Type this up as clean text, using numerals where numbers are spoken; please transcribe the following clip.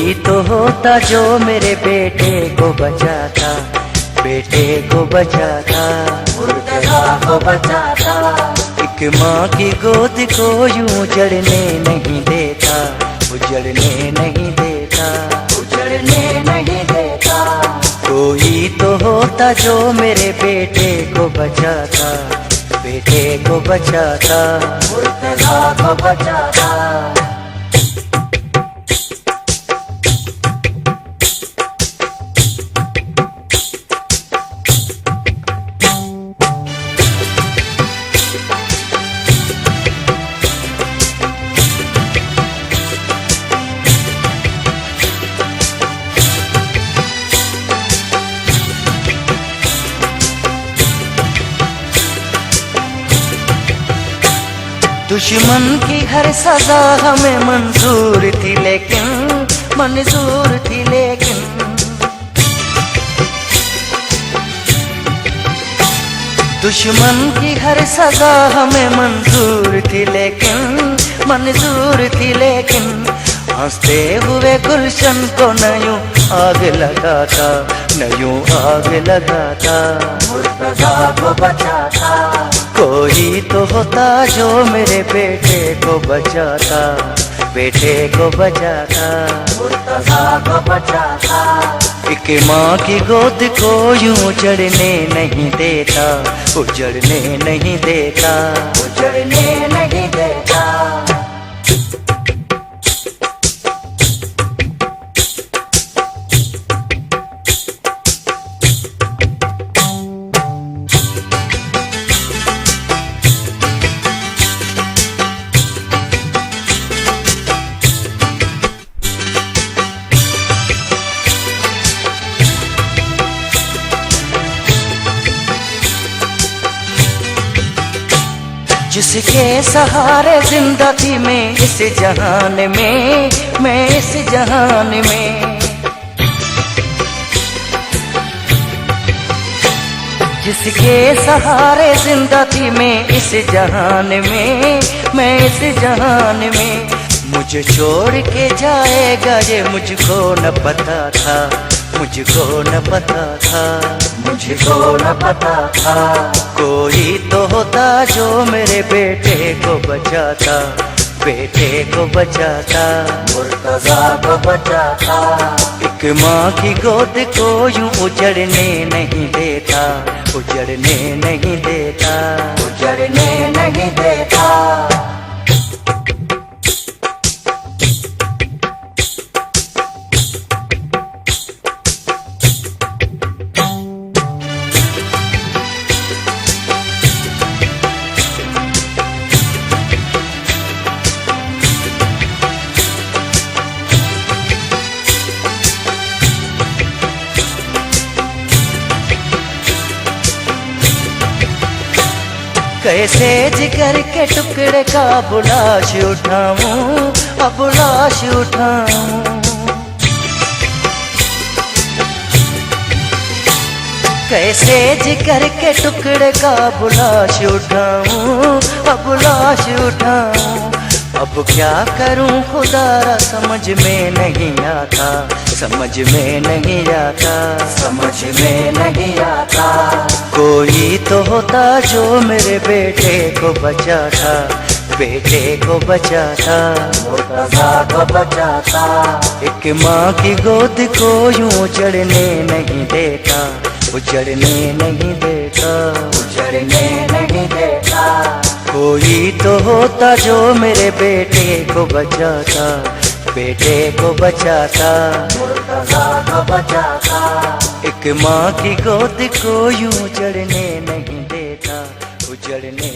कोई तो होता जो मेरे बेटे को बचाता, बेटे को बचाता, मुर्तजा को बचाता। एक माँ की गोद को यूं उजड़ने नहीं देता, उजड़ने नहीं देता, उजड़ने नहीं देता। कोई तो होता जो मेरे बेटे को बचाता, बेटे को बचाता, मुर्तजा को बचाता। दुश्मन की हर सजा हमें मंजूर थी लेकिन, मंजूर थी लेकिन। दुश्मन की हर सजा हमें मंजूर थी लेकिन, मंजूर थी लेकिन। हंसते हुए गुलशन को न यूं आग लगाता, न यूं आग लगाता, मुर्तजा को बचाता। कोई तो होता जो मेरे बेटे को बचाता, बेटे को बचाता, मुर्तजा को बचाता। एक माँ की गोद को यूं उजड़ने नहीं देता, उजड़ने नहीं देता, उजड़ने नहीं देता। जिसके सहारे जिंदा थी मैं इस जहान में, मैं इस जहान में। जिसके सहारे जिंदा थी मैं इस जहान में, मैं इस जहान में। मुझे छोड़ के जाएगा ये मुझको न पता था, मुझको न पता था, मुझको न पता था। कोई तो होता जो मेरे बेटे को बचाता, बेटे को बचाता, मुर्तजा को बचाता। एक माँ की गोद को यूं उजड़ने नहीं देता, उजड़ने नहीं देता, उजड़ने नहीं देता। कैसे जिगर के टुकड़े का बुलाश उठाऊं, अब लाश उठाऊं। कैसे जिगर के टुकड़े का बुलाश उठाऊं, अब लाश उठाऊं। अब क्या करूं खुदारा समझ में नहीं आता, समझ में नहीं आता, समझ में नहीं आता। कोई तो होता जो मेरे बेटे को बचाता, बेटे को बचाता, मुर्तजा को बचाता। एक माँ की गोद को यूं उजड़ने नहीं देता, उजड़ने नहीं देता, उजड़ने नहीं देता। कोई तो होता जो मेरे बेटे को बचाता, बेटे को बचाता, मुर्तजा को बचाता। एक माँ की गोद को यूं उजड़ने नहीं देता, उजड़ने